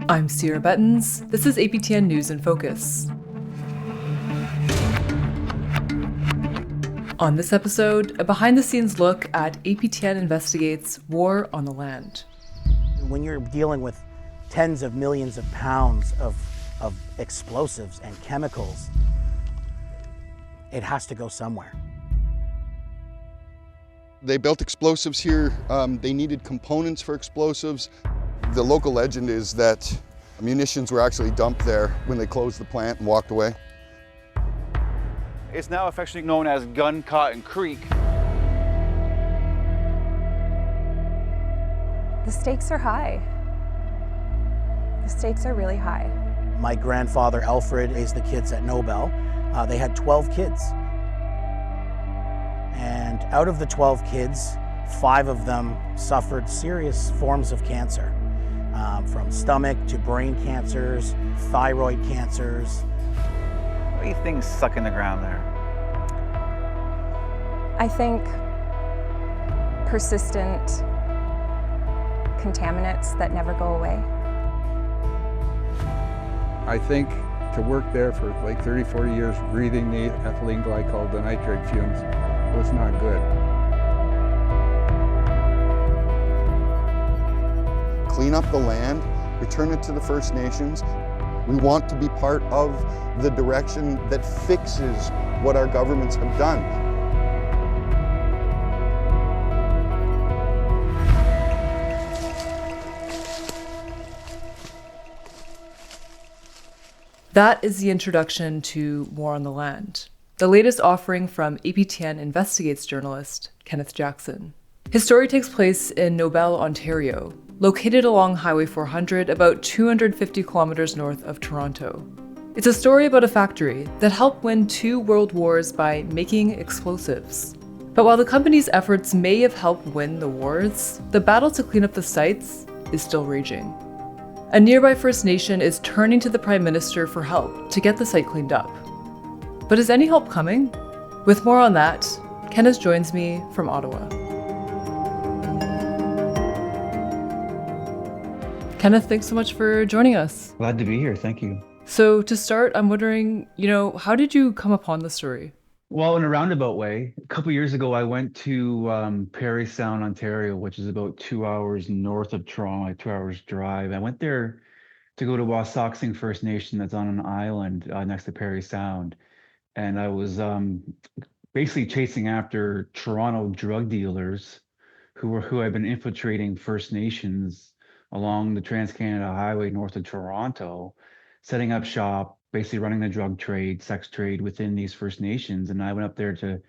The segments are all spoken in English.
I'm Cierra Bettens. This is APTN News InFocus. On this episode, a behind-the-scenes look at APTN Investigates War on the Land. When you're dealing with tens of millions of pounds of explosives and chemicals, it has to go somewhere. They built explosives here. They needed components for explosives. The local legend is that munitions were actually dumped there when they closed the plant and walked away. It's now affectionately known as Gun Cotton Creek. The stakes are high. The stakes are really high. My grandfather, Alfred, raised the kids at Nobel. They had 12 kids. And out of the 12 kids, 5 of them suffered serious forms of cancer, from stomach to brain cancers, thyroid cancers. What do you think's stuck in the ground there? I think persistent contaminants that never go away. I think to work there for like 30, 40 years, breathing the ethylene glycol, the nitrate fumes, was not good. Clean up the land, return it to the First Nations. We want to be part of the direction that fixes what our governments have done. That is the introduction to War on the Land, the latest offering from APTN Investigates journalist Kenneth Jackson. His story takes place in Nobel, Ontario, located along Highway 400 about 250 kilometers north of Toronto. It's a story about a factory that helped win 2 world wars by making explosives. But while the company's efforts may have helped win the wars, the battle to clean up the sites is still raging. A nearby First Nation is turning to the Prime Minister for help to get the site cleaned up. But is any help coming? With more on that, Kenneth joins me from Ottawa. Kenneth, thanks so much for joining us. Glad to be here. Thank you. So to start, I'm wondering, how did you come upon the story? Well, in a roundabout way, a couple years ago, I went to Parry Sound, Ontario, which is about 2 hours north of Toronto, like 2 hours drive. I went there to go to Wasauksing First Nation that's on an island next to Parry Sound. And I was basically chasing after Toronto drug dealers who had been infiltrating First Nations along the Trans-Canada Highway north of Toronto, setting up shop, basically running the drug trade, sex trade within these First Nations. And I went up there to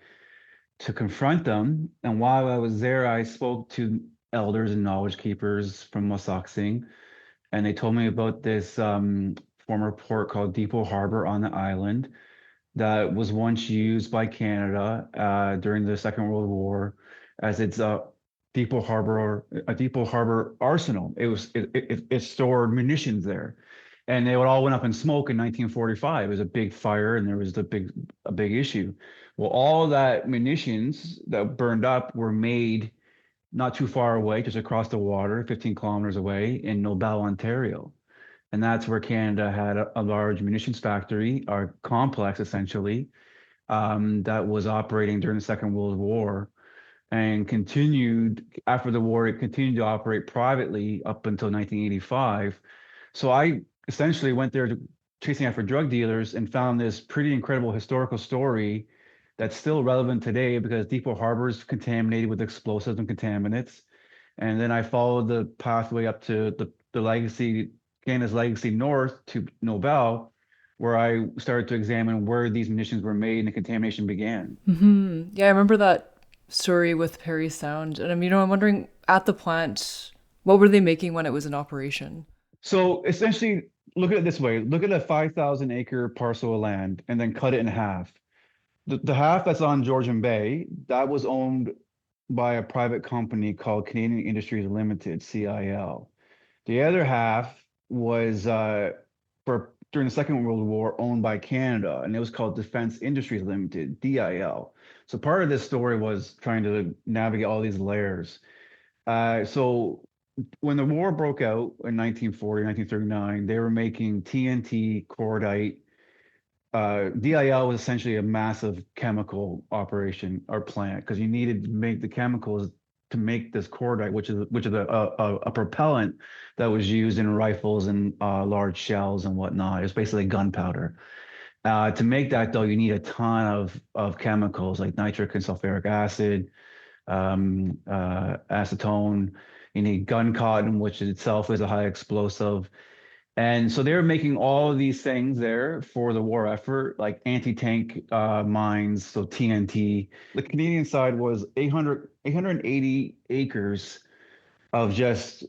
confront them. And while I was there, I spoke to elders and knowledge keepers from Wasauksing, and they told me about this former port called Depot Harbor on the island that was once used by Canada during the Second World War as its a Depot Harbor arsenal. It stored munitions there. And they all went up in smoke in 1945. It was a big fire, and there was a big issue. Well, all of that munitions that burned up were made not too far away, just across the water, 15 kilometers away in Nobel, Ontario. And that's where Canada had a large munitions factory, or complex essentially, that was operating during the Second World War, and continued after the war. It continued to operate privately up until 1985. So I essentially went there chasing after drug dealers and found this pretty incredible historical story that's still relevant today because Depot Harbor is contaminated with explosives and contaminants. And then I followed the pathway up to the legacy, Canada's legacy north to Nobel, where I started to examine where these munitions were made and the contamination began. Mm-hmm. Yeah, I remember that story with Parry Sound. And I'm wondering, at the plant, what were they making when it was in operation? So essentially, look at it this way. Look at a 5,000 acre parcel of land and then cut it in half. The half that's on Georgian Bay, that was owned by a private company called Canadian Industries Limited, CIL. The other half was during the Second World War owned by Canada, and it was called Defense Industries Limited, DIL. So part of this story was trying to navigate all these layers. So when the war broke out in 1940, 1939, they were making TNT, cordite. DIL was essentially a massive chemical operation or plant because you needed to make the chemicals to make this cordite, which is a propellant that was used in rifles and large shells and whatnot. It's basically gunpowder. To make that though, you need a ton of chemicals like nitric and sulfuric acid, acetone. You need gun cotton, which itself is a high explosive. And so they were making all of these things there for the war effort, like anti-tank mines, so TNT. The Canadian side was 880 acres of just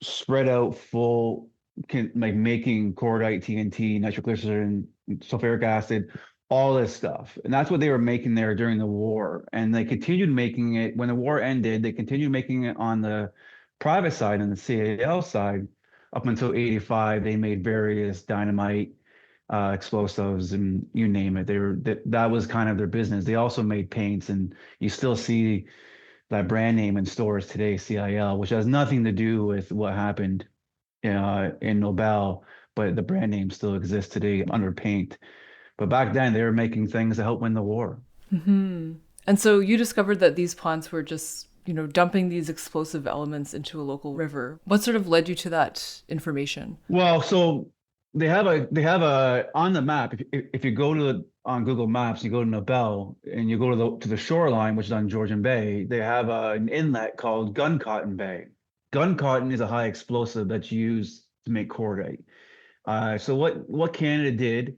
spread out full, like making cordite, TNT, nitroglycerin, sulfuric acid, all this stuff. And that's what they were making there during the war. And they continued making it when the war ended. They continued making it on the private side and the CAL side up until 85. They made various dynamite, explosives, and you name it. That was kind of their business. They also made paints, and you still see that brand name in stores today, CIL, which has nothing to do with what happened in Nobel, but the brand name still exists today under paint. But back then, they were making things to help win the war. And so you discovered that these plants were just, dumping these explosive elements into a local river. What sort of led you to that information? Well, so they have a on the map. If you go to on Google Maps, you go to Nobel and you go to the shoreline, which is on Georgian Bay. They have an inlet called Gun Cotton Bay. Gun cotton is a high explosive that's used to make cordite. So what Canada did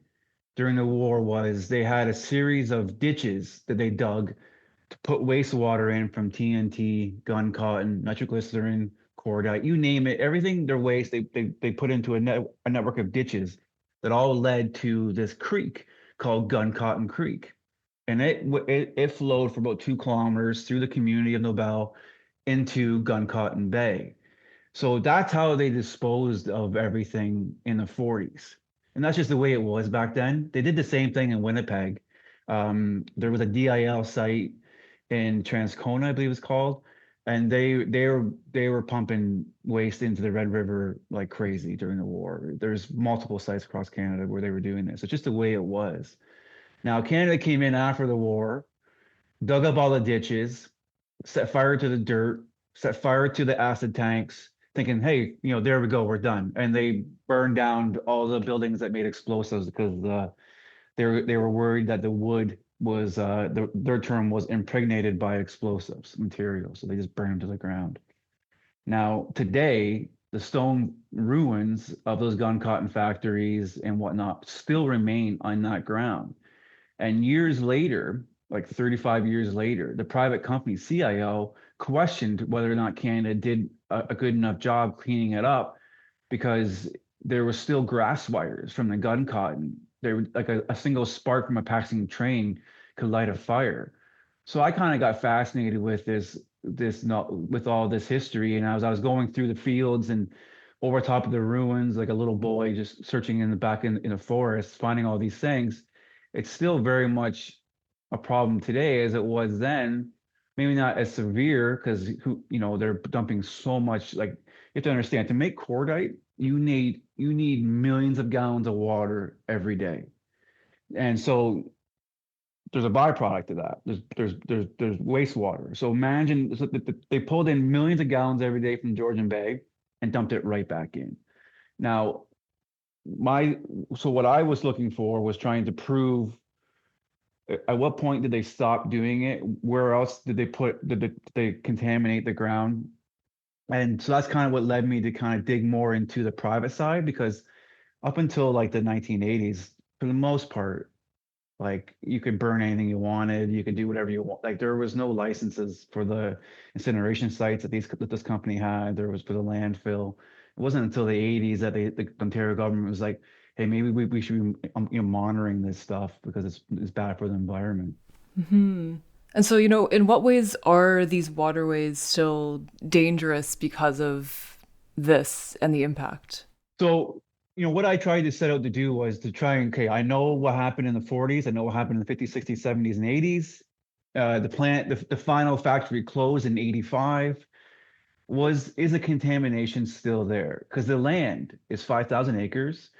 during the war was they had a series of ditches that they dug to put wastewater in from TNT, gun cotton, nitroglycerin, cordite, you name it, everything their waste they put into a network of ditches that all led to this creek called Gun Cotton Creek. And it flowed for about 2 kilometers through the community of Nobel into Gun Cotton Bay. So that's how they disposed of everything in the 40s. And that's just the way it was back then. They did the same thing in Winnipeg. There was a DIL site in Transcona, I believe it's called, and they were pumping waste into the Red River like crazy during the war. There's multiple sites across Canada where they were doing this. It's just the way it was. Now Canada came in after the war, dug up all the ditches, set fire to the dirt, set fire to the acid tanks, thinking, hey, there we go, we're done. And they burned down all the buildings that made explosives because they were worried that the wood was their term was impregnated by explosives material, so they just burned them to the ground. Now today, the stone ruins of those gun cotton factories and whatnot still remain on that ground. And years later, like 35 years later, the private company CIO questioned whether or not Canada did a good enough job cleaning it up because there was still grass wires from the gun cotton. There was like a single spark from a passing train could light a fire. So I kind of got fascinated with with all this history. And as I was going through the fields and over top of the ruins, like a little boy just searching in the back in the forest, finding all these things, it's still very much a problem today as it was then. Maybe not as severe because they're dumping so much. Like you have to understand, to make cordite, you need millions of gallons of water every day, and so there's a byproduct of that. There's wastewater. So imagine they pulled in millions of gallons every day from Georgian Bay and dumped it right back in. Now, what I was looking for was trying to prove at what point did they stop doing it? Where else did they contaminate the ground? And so that's kind of what led me to kind of dig more into the private side, because up until like the 1980s, for the most part, like you could burn anything you wanted, you could do whatever you want. Like there was no licenses for the incineration sites that this company had. There was for the landfill. It wasn't until the 80s that the Ontario government was like, hey, maybe we should be monitoring this stuff because it's bad for the environment. And so, in what ways are these waterways still dangerous because of this and the impact? So, what I tried to set out to do was to try and, I know what happened in the 40s. I know what happened in the 50s, 60s, 70s, and 80s. The final factory closed in 85. is the contamination still there? Because the land is 5,000 acres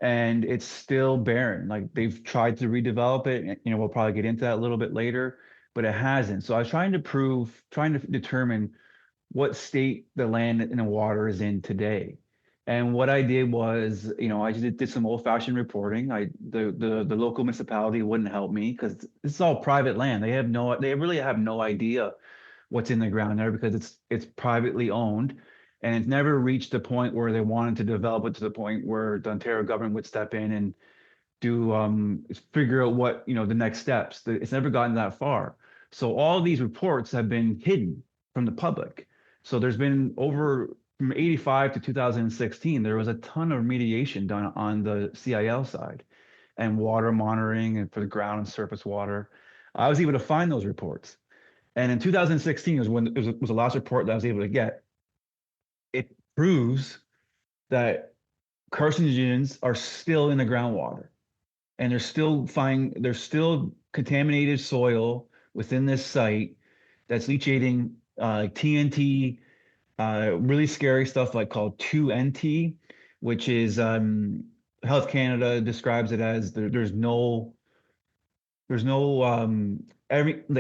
and it's still barren. Like they've tried to redevelop it, and we'll probably get into that a little bit later, but it hasn't. So I was trying to determine what state the land and the water is in today. And what I did was, I just did some old-fashioned reporting. The local municipality wouldn't help me because this is all private land. They really have no idea what's in the ground there because it's privately owned, and it's never reached the point where they wanted to develop it to the point where the Ontario government would step in and do figure out what the next steps. It's never gotten that far. So all these reports have been hidden from the public. So there's been over from 85 to 2016, there was a ton of remediation done on the CIL side and water monitoring and for the ground and surface water. I was able to find those reports. And in 2016 was when it was the last report that I was able to get. It proves that carcinogens are still in the groundwater, and there's still contaminated soil within this site that's leachating TNT, really scary stuff like called 2NT, which is Health Canada describes it as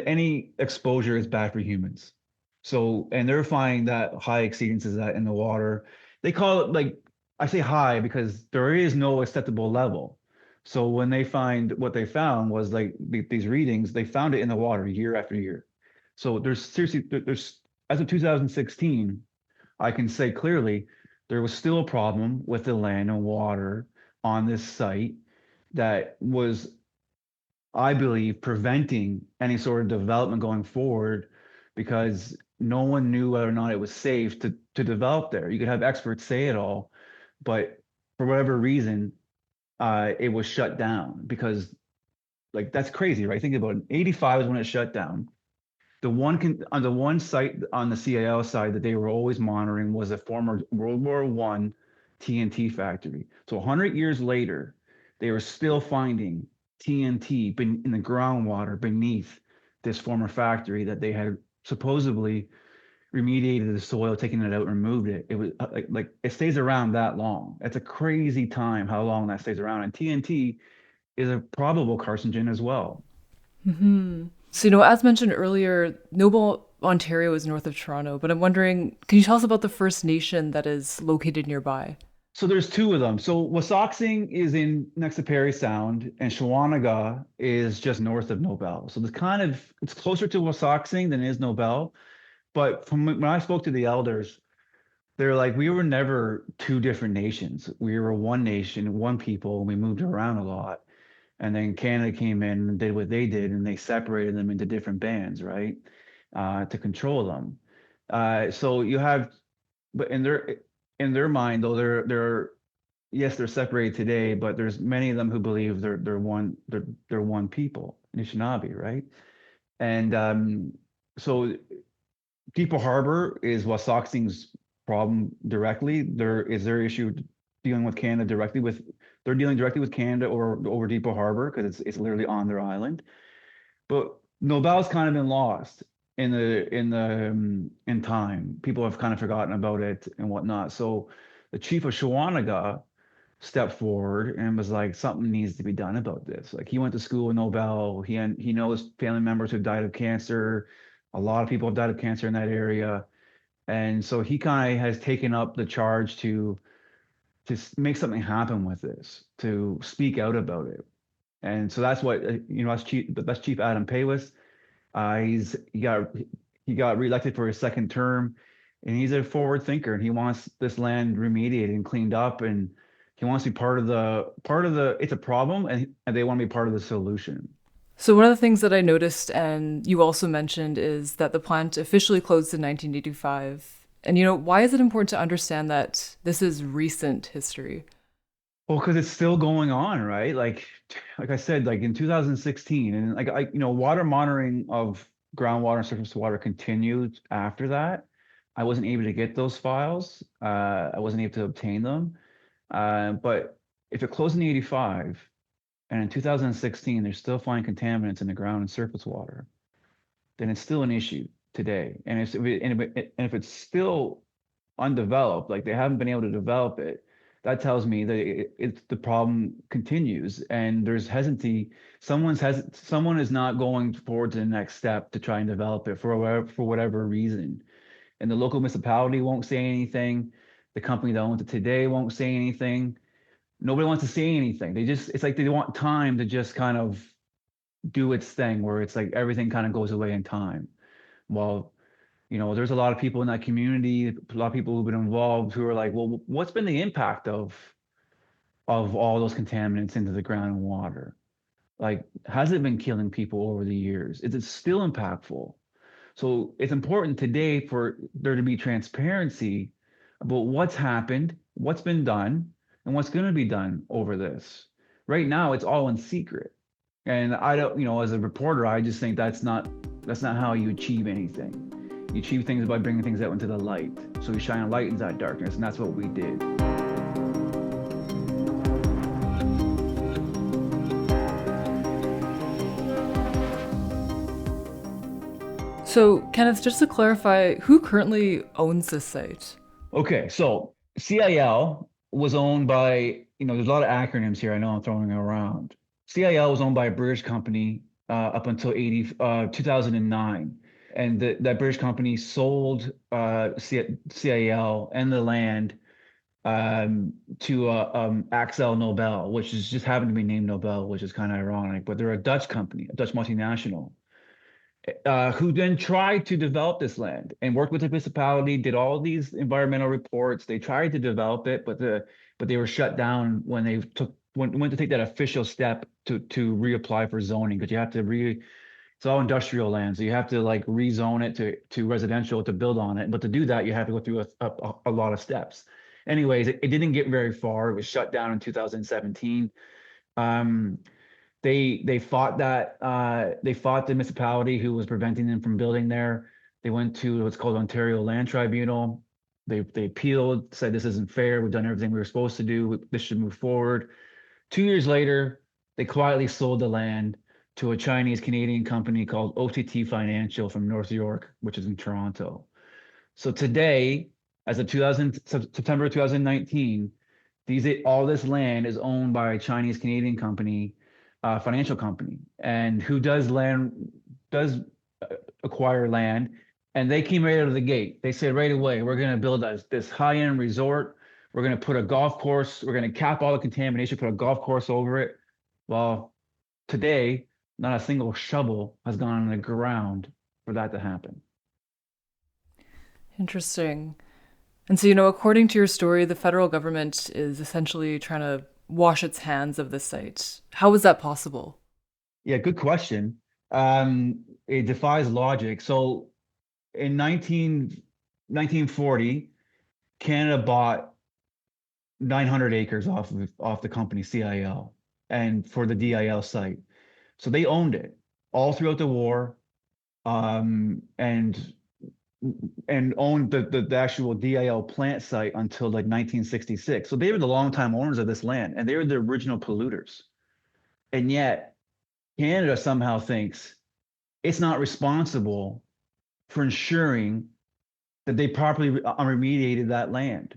any exposure is bad for humans. So, and they're finding that high exceedances that in the water. They call it, like, I say high because there is no acceptable level. So when they find what they found was like these readings, they found it in the water year after year. So there's as of 2016, I can say clearly there was still a problem with the land and water on this site that was, I believe, preventing any sort of development going forward because no one knew whether or not it was safe to develop there. You could have experts say it all, but for whatever reason, it was shut down because, like, that's crazy, right? Think about it. 85 is when it shut down. On the one site on the CIL side that they were always monitoring was a former World War I TNT factory. So 100 years later, they were still finding TNT in the groundwater beneath this former factory that they had supposedly remediated the soil, taken it out, removed it. It was like it stays around that long. It's a crazy time how long that stays around. And TNT is a probable carcinogen as well. So, as mentioned earlier, Nobel, Ontario is north of Toronto, but I'm wondering, can you tell us about the First Nation that is located nearby? So there's two of them. So Wasauksing is in next to Parry Sound, and Shawanaga is just north of Nobel. So it's closer to Wasauksing than it is Nobel. But from when I spoke to the elders, they're like, we were never two different nations. We were one nation, one people, and we moved around a lot. And then Canada came in and did what they did, and they separated them into different bands, right, to control them. So you have, but in their mind, though, yes, they're separated today, but there's many of them who believe they're one people, Anishinaabe, right? And so Depot Harbor is Wasauksing's problem directly. There is their issue dealing with Canada directly with. They're dealing directly with Canada or over Depot Harbor because it's literally on their island. But Nobel's kind of been lost in time. People have kind of forgotten about it and whatnot. So the chief of Shawanaga stepped forward and was like, something needs to be done about this. Like, he went to school with Nobel. He knows family members who died of cancer. A lot of people have died of cancer in that area. And so he kind of has taken up the charge to make something happen with this, to speak out about it. And so that's what, that's Chief Adam Paywis. He got reelected for his second term, and he's a forward thinker, and he wants this land remediated and cleaned up, and he wants to be part of the it's a problem, and they want to be part of the solution. So one of the things that I noticed, and you also mentioned, is that the plant officially closed in 1985. And why is it important to understand that this is recent history? Well, because it's still going on, right? Like I said, like in 2016, and water monitoring of groundwater and surface water continued after that. I wasn't able to get those files. I wasn't able to obtain them. But if it closed in 85, and in 2016 they're still finding contaminants in the ground and surface water, then it's still an issue. today. And if it's still undeveloped, like they haven't been able to develop it, that tells me that the problem continues and there's hesitancy. Someone is not going forward to the next step to try and develop it for whatever reason. And the local municipality won't say anything. The company that owns it today won't say anything. Nobody wants to say anything. It's like they want time to just kind of do its thing, where it's like everything kind of goes away in time. Well, there's a lot of people in that community, a lot of people who've been involved who are like, well, what's been the impact of all those contaminants into the ground and water? Like, has it been killing people over the years? Is it still impactful? So it's important today for there to be transparency about what's happened, what's been done, and what's going to be done over this. Right now, it's all in secret. And I don't, as a reporter, I just think that's not how you achieve anything. You achieve things by bringing things out into the light. So we shine a light into that darkness, and that's what we did. So, Kenneth, just to clarify, who currently owns this site? Okay, so CIL was owned by, there's a lot of acronyms here. I know I'm throwing around. CIL was owned by a British company up until 2009. And that British company sold CIL and the land to Axel Nobel, which is just happened to be named Nobel, which is kind of ironic. But they're a Dutch company, a Dutch multinational, who then tried to develop this land and worked with the municipality, did all these environmental reports. They tried to develop it, but they were shut down when they went to take that official step to reapply for zoning, because you have to it's all industrial land, so you have to like rezone it to residential to build on it. But to do that, you have to go through a lot of steps. Anyways, it didn't get very far. It was shut down in 2017. They fought the municipality who was preventing them from building there. They went to what's called Ontario Land Tribunal. They appealed, said this isn't fair. We've done everything we were supposed to do. This should move forward. 2 years later, they quietly sold the land to a Chinese Canadian company called OTT Financial from North York, which is in Toronto. So today, as of September 2019, all this land is owned by a Chinese Canadian company, financial company, and who does acquire land. And they came right out of the gate. They said right away, we're going to build this high-end resort. We're going to put a golf course. We're going to cap all the contamination, put a golf course over it. Well, today, not a single shovel has gone on the ground for that to happen. Interesting. And so, according to your story, the federal government is essentially trying to wash its hands of this site. How is that possible? Yeah, good question. It defies logic. So in 1940, Canada bought 900 acres off the company CIL and for the DIL site. So they owned it all throughout the war, and owned the actual DIL plant site until like 1966. So they were the longtime owners of this land, and they were the original polluters. And yet Canada somehow thinks it's not responsible for ensuring that they properly remediated that land.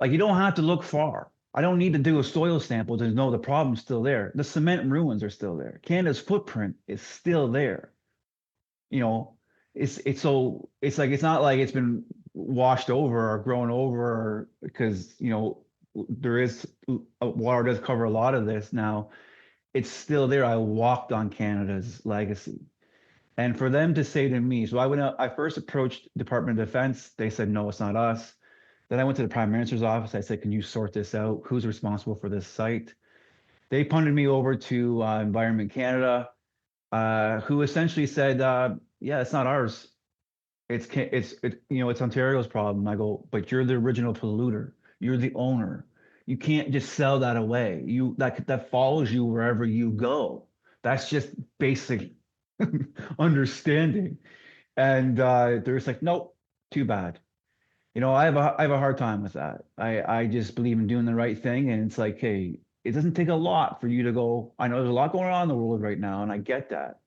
Like, you don't have to look far. I don't need to do a soil sample to know the problem's still there. The cement ruins are still there. Canada's footprint is still there. It's not like it's been washed over or grown over, because water does cover a lot of this now. It's still there. I walked on Canada's legacy. And for them to say to me, so I first approached Department of Defense. They said, no, it's not us. Then I went to the Prime Minister's office. I said, can you sort this out? Who's responsible for this site? They punted me over to Environment Canada, who essentially said, yeah, it's not ours. It's Ontario's problem. I go, but you're the original polluter. You're the owner. You can't just sell that away. That follows you wherever you go. That's just basic understanding. And they're just like, nope, too bad. I have a hard time with that. I just believe in doing the right thing, and it's like, hey, it doesn't take a lot for you to go. I know there's a lot going on in the world right now, and I get that.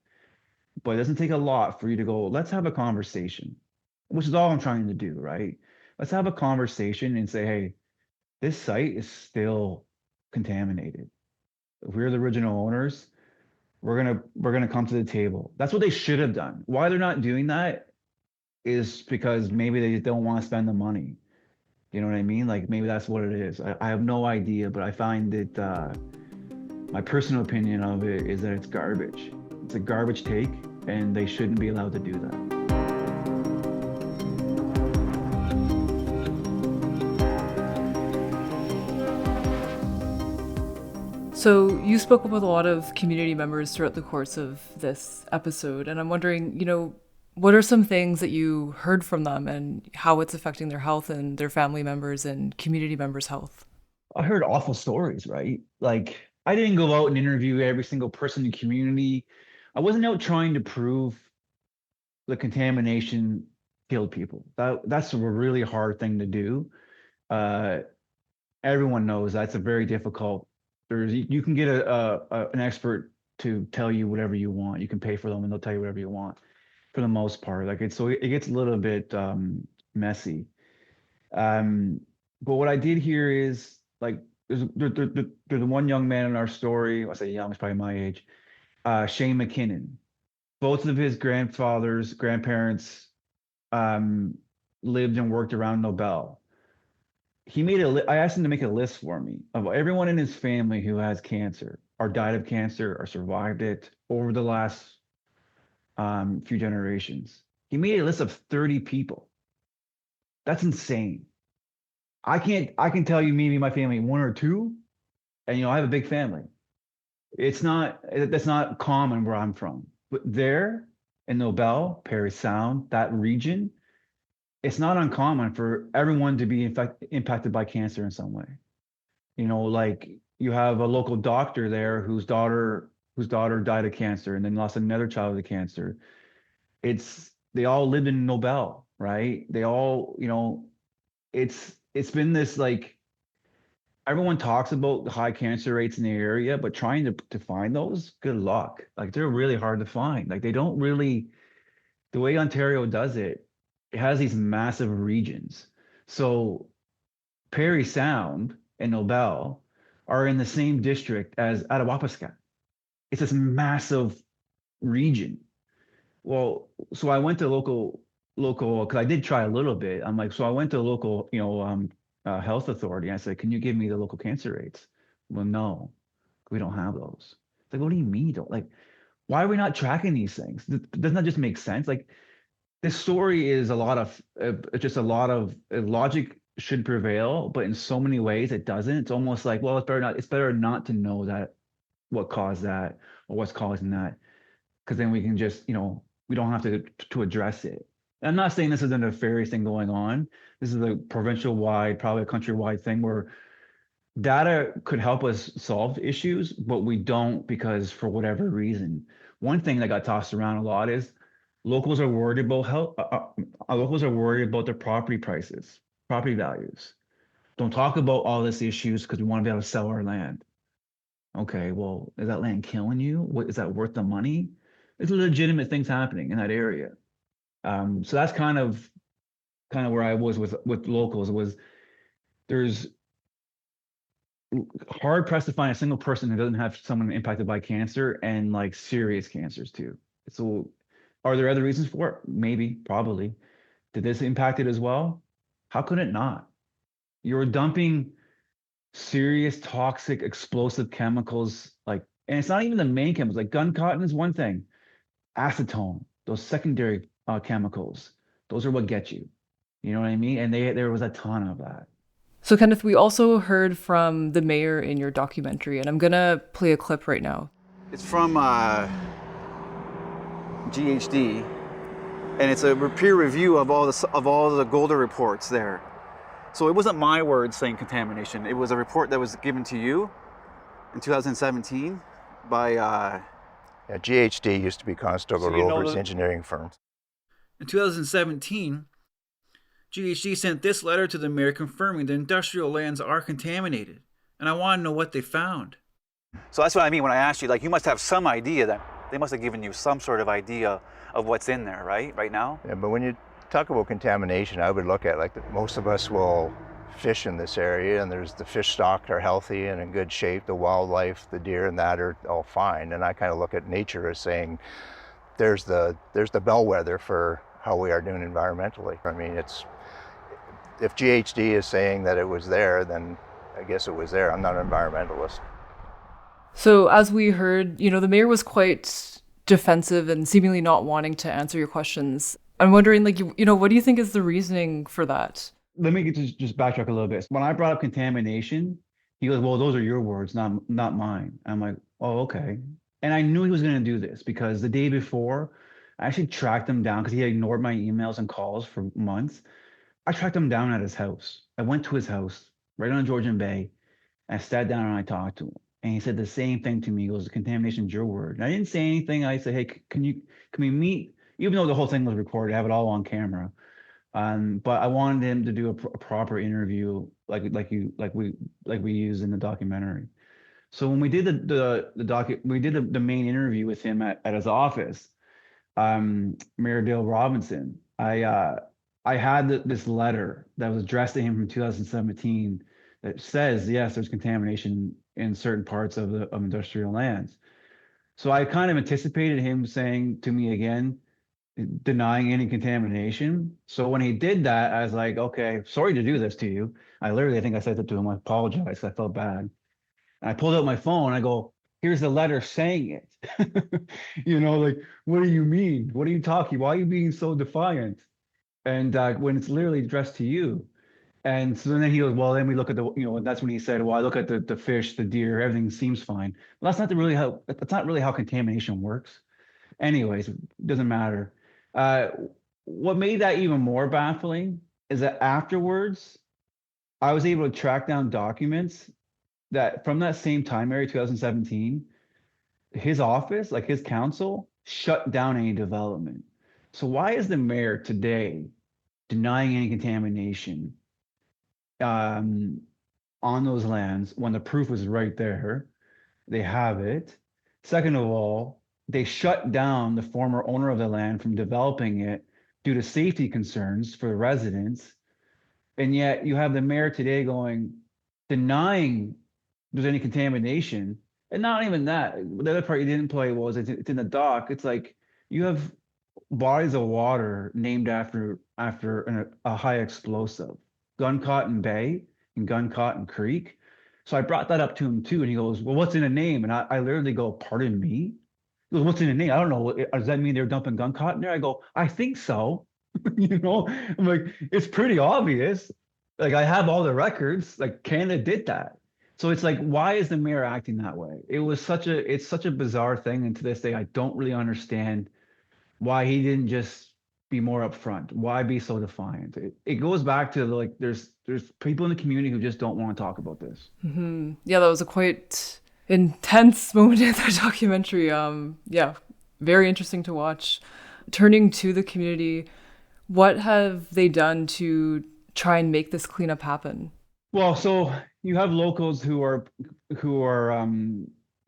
but it doesn't take a lot for you to go, let's have a conversation, which is all I'm trying to do, right? Let's have a conversation and say, hey, this site is still contaminated. If we're the original owners, we're gonna come to the table. That's what they should have done. Why they're not doing that is because maybe they don't want to spend the money. You know what I mean? Like maybe that's what it is. I have no idea, but I find that my personal opinion of it is that it's garbage. It's a garbage take, and they shouldn't be allowed to do that. So you spoke with a lot of community members throughout the course of this episode, and I'm wondering, what are some things that you heard from them and how it's affecting their health and their family members and community members' health? I heard awful stories, right? Like I didn't go out and interview every single person in the community. I wasn't out trying to prove the contamination killed people. That's a really hard thing to do. Everyone knows that's a very difficult. You can get an expert to tell you whatever you want. You can pay for them and they'll tell you whatever you want for the most part. Like it gets a little bit messy. But what I did hear is like there's the one young man in our story. I say young, he's probably my age. Shane McKinnon. Both of his grandparents lived and worked around Nobel. He made I asked him to make a list for me of everyone in his family who has cancer or died of cancer or survived it over the last few generations. He made a list of 30 people. That's insane. I can tell you maybe my family one or two, and I have a big family. That's not common where I'm from. But there in Nobel, Parry Sound, that region, it's not uncommon for everyone to be impacted by cancer in some way. Like you have a local doctor there whose daughter died of cancer and then lost another child to cancer. They all live in Nobel, right? They all, it's been this like everyone talks about the high cancer rates in the area, but trying to find those, good luck. Like they're really hard to find. Like they don't really, the way Ontario does it, it has these massive regions. So Parry Sound and Nobel are in the same district as Attawapiskat. It's this massive region. Well, so I went to local, because I did try a little bit. I'm like, so I went to a local, health authority. I said, can you give me the local cancer rates? Well, no, we don't have those. It's like, what do you mean? Why are we not tracking these things? Doesn't that just make sense? Like, this story is just a lot of logic should prevail, but in so many ways it doesn't. It's almost like, well, it's better not to know that what caused that or what's causing that, because then we can just, we don't have to address it. And I'm not saying this is a nefarious thing going on. This is a provincial-wide, probably a country-wide thing where data could help us solve issues, but we don't because for whatever reason. One thing that got tossed around a lot is locals are worried about locals are worried about their property prices, property values. Don't talk about all these issues because we want to be able to sell our land. Okay, well, is that land killing you? Is that worth the money? There's legitimate things happening in that area. So that's kind of where I was with locals. There's hard pressed to find a single person who doesn't have someone impacted by cancer and like serious cancers too. So are there other reasons for it? Maybe, probably. Did this impact it as well? How could it not? You're dumping serious, toxic, explosive chemicals, and it's not even the main chemicals. Like gun cotton is one thing. Acetone, those secondary chemicals, those are what get you. You know what I mean? And there was a ton of that. So Kenneth, we also heard from the mayor in your documentary, and I'm gonna play a clip right now. It's from GHD, and it's a peer review of all the Golder reports there. So it wasn't my words saying contamination. It was a report that was given to you in 2017 by. GHD used to be Conestoga Rovers engineering firm. In 2017, GHD sent this letter to the mayor confirming the industrial lands are contaminated, and I want to know what they found. So that's what I mean when I asked you, like, you must have some idea that They must have given you some sort of idea of what's in there, right now? Yeah, but when you talk about contamination, I would look at like most of us will fish in this area, and there's the fish stock are healthy and in good shape. The wildlife, the deer and that are all fine. And I kind of look at nature as saying, there's the bellwether for how we are doing environmentally. I mean, if GHD is saying that it was there, then I guess it was there. I'm not an environmentalist. So as we heard, the mayor was quite defensive and seemingly not wanting to answer your questions. I'm wondering, what do you think is the reasoning for that? Let me just backtrack a little bit. When I brought up contamination, he goes, well, those are your words, not mine. I'm like, oh, okay. And I knew he was going to do this because the day before, I actually tracked him down because he had ignored my emails and calls for months. I tracked him down at his house. I went to his house right on Georgian Bay. I sat down and I talked to him. And he said the same thing to me. He goes, contamination's your word. And I didn't say anything. I said, hey, can we meet? Even though the whole thing was recorded, I have it all on camera. But I wanted him to do a proper interview, like we use in the documentary. So when we did the main interview with him at his office, Mayor Dale Robinson, I had this letter that was addressed to him from 2017 that says, yes, there's contamination in certain parts of industrial lands. So I kind of anticipated him saying to me again, denying any contamination. So when he did that, I was like, okay, sorry to do this to you. I think I said that to him. I apologize. I felt bad. And I pulled out my phone. I go, here's the letter saying it. What do you mean? What are you talking? Why are you being so defiant? And when it's literally addressed to you. And so then he goes, well, then we look at and that's when he said, well, I look at the fish, the deer, everything seems fine. Well, that's not really how contamination works. Anyways, it doesn't matter. What made that even more baffling is that afterwards, I was able to track down documents that from that same time area, 2017, his office, like his council, shut down any development. So why is the mayor today denying any contamination on those lands when the proof was right there? They have it. Second of all, they shut down the former owner of the land from developing it due to safety concerns for the residents. And yet you have the mayor today denying there's any contamination. And not even that. The other part you didn't play was it's in the dock. It's like you have bodies of water named after a high explosive, Guncotton Bay and Guncotton Creek. So I brought that up to him too, and he goes, well, what's in a name? And I literally go, pardon me? He goes, what's in a name? I don't know. Does that mean they're dumping Guncotton there? I go, I think so. I'm like, it's pretty obvious. Like, I have all the records. Like, Canada did that. So it's like, why is the mayor acting that way? It's such a bizarre thing. And to this day, I don't really understand why he didn't just be more upfront. Why be so defiant? It goes back to there's people in the community who just don't want to talk about this. Mm-hmm. Yeah, that was a quite intense moment in the documentary. Yeah, very interesting to watch. Turning to the community, what have they done to try and make this cleanup happen? Well, so you have locals who are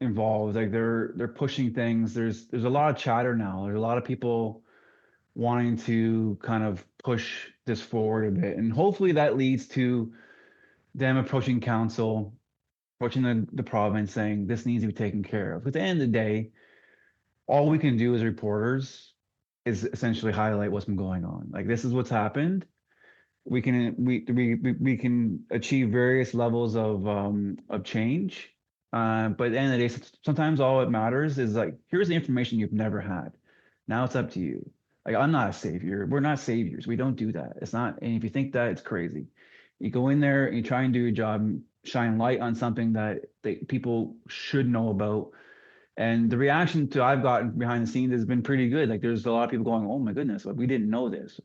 involved. Like they're pushing things. There's a lot of chatter now. There's a lot of people wanting to kind of push this forward a bit, and hopefully that leads to them approaching council, approaching the province, saying this needs to be taken care of. At the end of the day, all we can do as reporters is essentially highlight what's been going on. Like, this is what's happened. We can achieve various levels of change, but at the end of the day, sometimes all it matters is like, here's the information you've never had. Now it's up to you. Like, I'm not a savior. We're not saviors. We don't do that. It's not. And if you think that, it's crazy. You go in there and you try and do your job, shine light on something that people should know about. And the reaction I've gotten behind the scenes has been pretty good. Like, there's a lot of people going, oh my goodness, like, we didn't know this.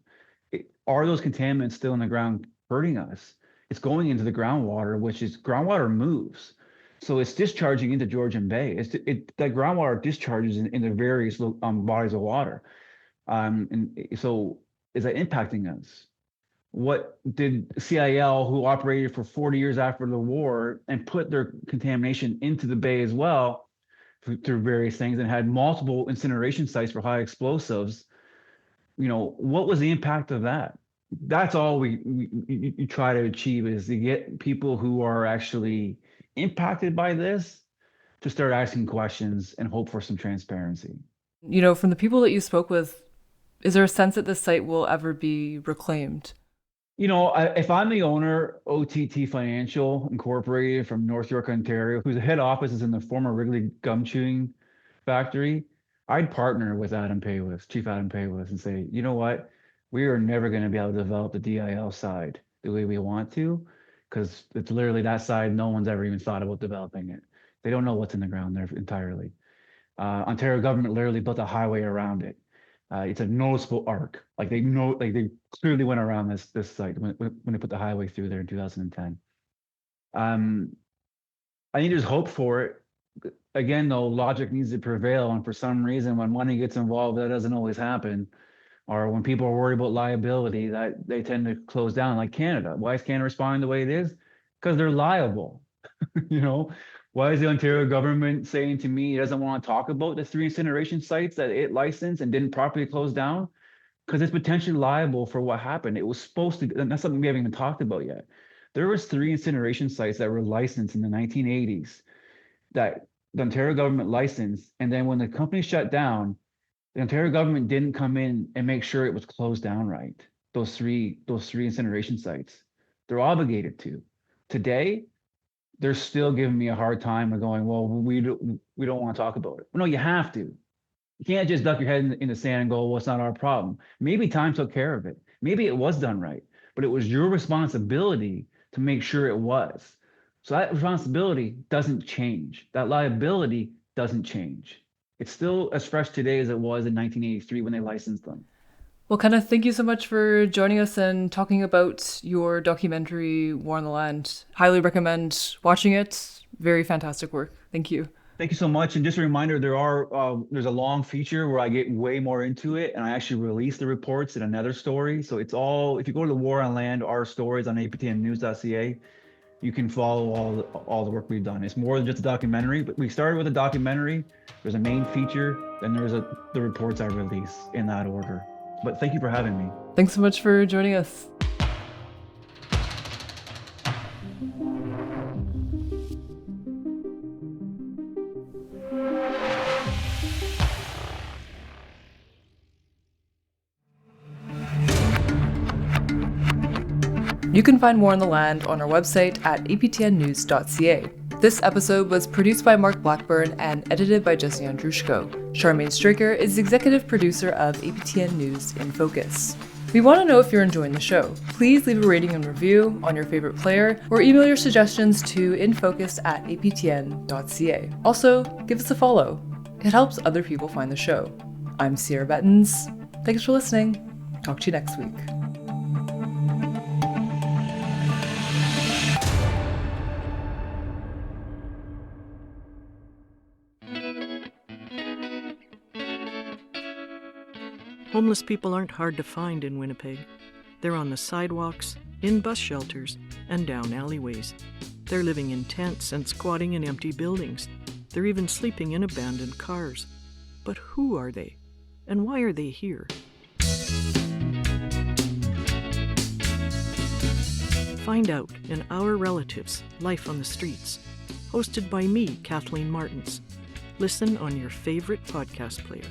Are those contaminants still in the ground hurting us? It's going into the groundwater, groundwater moves. So it's discharging into Georgian Bay. That groundwater discharges in the various bodies of water. And so is that impacting us? What did CIL, who operated for 40 years after the war and put their contamination into the bay as well, through various things and had multiple incineration sites for high explosives, what was the impact of that? That's all we try to achieve, is to get people who are actually impacted by this to start asking questions and hope for some transparency. From the people that you spoke with, is there a sense that this site will ever be reclaimed? If I'm the owner, OTT Financial Incorporated from North York, Ontario, whose head office is in the former Wrigley gum chewing factory, I'd partner with Chief Adam Paywith, and say, you know what? We are never going to be able to develop the DIL side the way we want to, because it's literally that side. No one's ever even thought about developing it. They don't know what's in the ground there entirely. Ontario government literally built a highway around it. It's a noticeable arc. They clearly went around this site when they put the highway through there in 2010. I think there's hope for it. Again, though, logic needs to prevail, and for some reason, when money gets involved, that doesn't always happen. Or when people are worried about liability, that they tend to close down, like Canada. Why is Canada responding the way it is? Because they're liable. Why is the Ontario government saying to me it doesn't want to talk about the 3 incineration sites that it licensed and didn't properly close down? Because it's potentially liable for what happened. It was supposed to, and that's something we haven't even talked about yet. There was 3 incineration sites that were licensed in the 1980s that the Ontario government licensed, and then when the company shut down, the Ontario government didn't come in and make sure it was closed down right. Those three incineration sites, they're obligated to. Today, they're still giving me a hard time of going, well, we don't want to talk about it. No, you have to. You can't just duck your head in the sand and go, well, it's not our problem. Maybe time took care of it. Maybe it was done right, but it was your responsibility to make sure it was. So that responsibility doesn't change. That liability doesn't change. It's still as fresh today as it was in 1983 when they licensed them. Well, Kenneth, thank you so much for joining us and talking about your documentary, War on the Land. Highly recommend watching it. Very fantastic work. Thank you. Thank you so much. And just a reminder, there's a long feature where I get way more into it, and I actually release the reports in another story. So it's all, if you go to the War on Land, our stories on aptnnews.ca, you can follow all the work we've done. It's more than just a documentary, but we started with a documentary. There's a main feature, then there's the reports I release in that order. But thank you for having me. Thanks so much for joining us. You can find more on the land on our website at aptnnews.ca. This episode was produced by Mark Blackburn and edited by Jesse Andrushko. Charmaine Straker is executive producer of APTN News InFocus. We want to know if you're enjoying the show. Please leave a rating and review on your favorite player or email your suggestions to infocus@aptn.ca. Also, give us a follow. It helps other people find the show. I'm Cierra Bettens. Thanks for listening. Talk to you next week. Homeless people aren't hard to find in Winnipeg. They're on the sidewalks, in bus shelters, and down alleyways. They're living in tents and squatting in empty buildings. They're even sleeping in abandoned cars. But who are they? And why are they here? Find out in Our Relatives, Life on the Streets. Hosted by me, Kathleen Martins. Listen on your favorite podcast player.